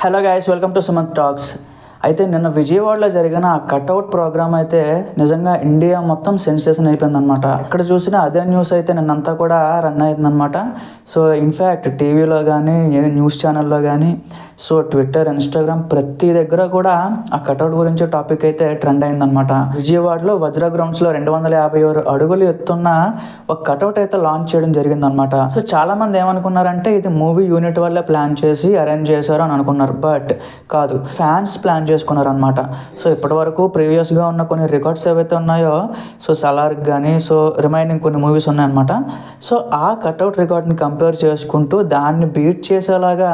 Hello guys, welcome to Sumanth talks. అయితే నిన్న విజయవాడలో జరిగిన ఆ కట్అవుట్ ప్రోగ్రామ్ అయితే నిజంగా ఇండియా మొత్తం సెన్సేషన్ అయిపోయిందనమాట. ఎక్కడ చూసినా అదే న్యూస్ అయితే నిన్నంతా కూడా రన్ అయిందనమాట. సో ఇన్ఫ్యాక్ట్ టీవీలో కానీ న్యూస్ ఛానల్లో కానీ సో ట్విట్టర్, ఇన్స్టాగ్రామ్ ప్రతి దగ్గర కూడా ఆ కట్అవుట్ గురించి టాపిక్ అయితే ట్రెండ్ అయిందనమాట. విజయవాడలో వజ్ర గ్రౌండ్స్లో 256 అడుగులు ఎత్తున్న ఒక కట్అవుట్ అయితే లాంచ్ చేయడం జరిగిందనమాట. సో చాలామంది ఏమనుకున్నారంటే ఇది మూవీ యూనిట్ వల్లే ప్లాన్ చేసి అరేంజ్ చేశారు అని అనుకున్నారు. బట్ కాదు, ఫ్యాన్స్ ప్లాన్ చేసుకున్నారనమాట. సో ఇప్పటి వరకు ప్రీవియస్గా ఉన్న కొన్ని రికార్డ్స్ ఏవైతే ఉన్నాయో, సో సలార్కి కానీ సో రిమైనింగ్ కొన్ని మూవీస్ ఉన్నాయన్నమాట. సో ఆ కట్అవుట్ రికార్డ్ని కంపేర్ చేసుకుంటూ దాన్ని బీట్ చేసేలాగా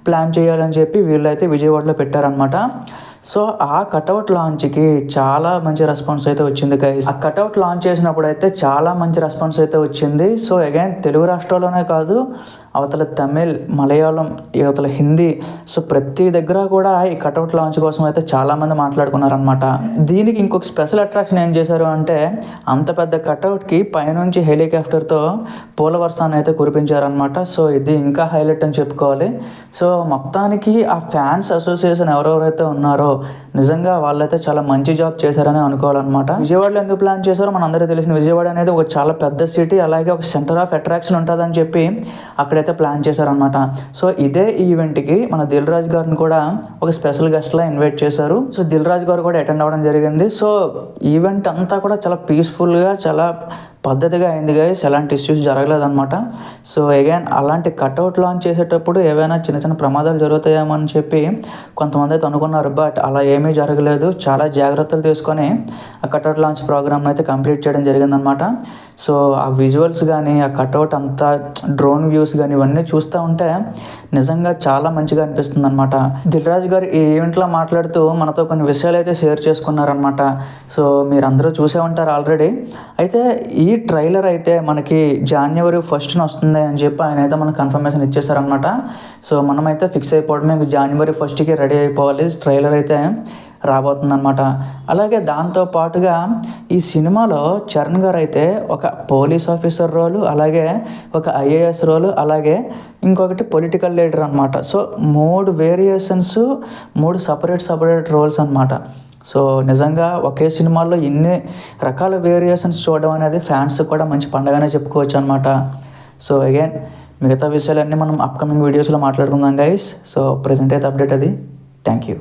ప్లాన్ చేయాలని చెప్పి వీళ్ళైతే విజయవాడలో పెట్టారనమాట. సో ఆ కట్అవుట్ లాంచ్కి చాలా మంచి రెస్పాన్స్ అయితే వచ్చింది గైస్. ఆ కట్అవుట్ లాంచ్ చేసినప్పుడు అయితే చాలా మంచి రెస్పాన్స్ అయితే వచ్చింది. సో అగైన్ తెలుగు రాష్ట్రాల్లోనే కాదు, అవతల తమిళ్, మలయాళం, అవతల హిందీ, సో ప్రతి దగ్గర కూడా ఈ కట్అవుట్ లాంచ్ కోసం అయితే చాలామంది మాట్లాడుకున్నారనమాట. దీనికి ఇంకొక స్పెషల్ అట్రాక్షన్ ఏం చేశారు అంటే, అంత పెద్ద కట్అవుట్కి పైనుంచి హెలికాప్టర్తో పూల వర్షాన్ని అయితే కురిపించారనమాట. సో ఇది ఇంకా హైలైట్ అని చెప్పుకోవాలి. సో మొత్తానికి ఆ ఫ్యాన్స్ అసోసియేషన్ ఎవరెవరైతే ఉన్నారో నిజంగా వాళ్ళైతే చాలా మంచి జాబ్ చేశారని అనుకోవాలన్నమాట. విజయవాడలో ఎందుకు ప్లాన్ చేశారో మనందరికీ తెలిసిన, విజయవాడ అనేది ఒక చాలా పెద్ద సిటీ, అలాగే ఒక సెంటర్ ఆఫ్ అట్రాక్షన్ ఉంటుందని చెప్పి అక్కడైతే ప్లాన్ చేశారనమాట. సో ఇదే ఈవెంట్కి మన దిల్ రాజు గారిని కూడా ఒక స్పెషల్ గెస్ట్లా ఇన్వైట్ చేశారు. సో దిల్ రాజు గారు కూడా అటెండ్ అవ్వడం జరిగింది. సో ఈవెంట్ అంతా కూడా చాలా పీస్ఫుల్గా, చాలా పద్ధతిగా అయింది గైస్. ఎలాంటి ఇష్యూస్ జరగలేదన్నమాట. సో అగైన్ అలాంటి కట్అవుట్ లాంచ్ చేసేటప్పుడు ఏవైనా చిన్న చిన్న ప్రమాదాలు జరుగుతాయేమో అని చెప్పి కొంతమంది అయితే అనుకున్నారు. బట్ అలా ఏమీ జరగలేదు. చాలా జాగ్రత్తలు తీసుకొని ఆ కట్అవుట్ లాంచ్ ప్రోగ్రామ్ని అయితే కంప్లీట్ చేయడం జరిగిందనమాట. సో ఆ విజువల్స్ కానీ, ఆ కట్అవుట్ అంతా డ్రోన్ వ్యూస్ కానీ ఇవన్నీ చూస్తూ ఉంటే నిజంగా చాలా మంచిగా అనిపిస్తుంది అనమాట. దిల్ రాజు గారు ఈ ఈవెంట్లో మాట్లాడుతూ మనతో కొన్ని విషయాలు అయితే షేర్ చేసుకున్నారనమాట. సో మీరు అందరూ చూసే ఉంటారు ఆల్రెడీ. అయితే ఈ ట్రైలర్ అయితే మనకి January 1st వస్తుంది అని చెప్పి ఆయన అయితే మనకు కన్ఫర్మేషన్ ఇచ్చేసారనమాట. సో మనమైతే ఫిక్స్ అయిపోవడమే, January 1st రెడీ అయిపోవాలి. ట్రైలర్ అయితే రాబోతుందన్నమాట. అలాగే దాంతోపాటుగా ఈ సినిమాలో చరణ్ గారు అయితే ఒక పోలీస్ ఆఫీసర్ రోలు, అలాగే ఒక IAS రోలు, అలాగే ఇంకొకటి పొలిటికల్ లీడర్ అనమాట. సో 3 వేరియేషన్స్, 3 సపరేట్ రోల్స్ అనమాట. సో నిజంగా ఒకే సినిమాల్లో ఇన్ని రకాల వేరియేషన్స్ చూడడం అనేది ఫ్యాన్స్ కూడా మంచి పండగనే చెప్పుకోవచ్చు అనమాట. సో అగైన్ మిగతా విషయాలన్నీ మనం అప్కమింగ్ వీడియోస్లో మాట్లాడుకుందాం గైస్. సో ప్రజెంట్ అయితే అప్డేట్ అది. Thank you.